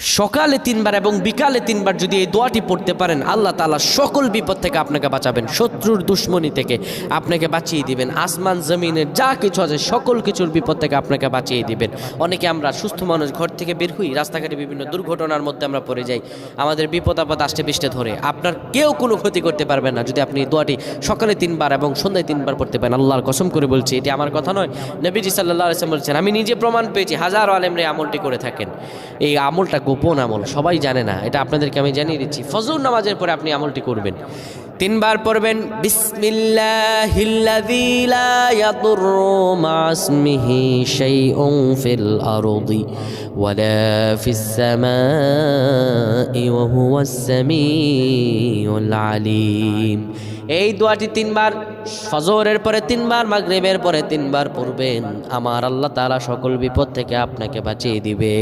সকালে 3 বার এবং বিকালে 3 বার যদি এই দোয়াটি পড়তে পারেন, আল্লাহ তাআলা সকল বিপদ থেকে আপনাকে বাঁচাবেন, শত্রুর দুশ্মনী থেকে আপনাকে বাঁচিয়ে দিবেন, আসমান জমিনের যা কিছু আছে সকল কিছুর বিপদ থেকে আপনাকে বাঁচিয়ে দিবেন। অনেকে আমরা সুস্থ মানুষ ঘর থেকে বের হই, রাস্তাঘাটে বিভিন্ন দুর্ঘটনার মধ্যে আমরা পড়ে যাই, আমাদের বিপদ আপদ আষ্টে পিষ্টে ধরে। আপনার কেউ কোনো ক্ষতি করতে পারবে না যদি আপনি এই দোয়াটি সকালে 3 বার এবং সন্ধ্যায় 3 বার পড়তে পারেন। আল্লাহর কসম করে বলছি, এটি আমার কথা নয়, নবীজি সাল্লাল্লাহু আলাইহি ওয়াসাল্লাম বলছেন, আমি নিজে প্রমাণ পেয়েছি, হাজারো আলেমরা আমলটি করে থাকেন। এই আমলটা গোপন আমল, সবাই জানে না, এটা আপনাদেরকে আমি জানিয়ে দিচ্ছি। ফজর নামাজের পরে আপনি আমলটি করবেন, 3 বার পড়বেন, বিসমিল্লাহিল্লাযী লা ইয়াদুররু মা ইসমিহি শাইউন ফিল আরদি ওয়ালা ফিস সামাই ওয়া হুয়াস সামিউল আলিম। এই দোয়াটি 3 বার ফজরের পরে 3 বার, মাগরিবের পরে 3 বার পড়বেন। আমার আল্লাহ তাআলা সকল বিপদ থেকে আপনাকে বাঁচিয়ে দিবে।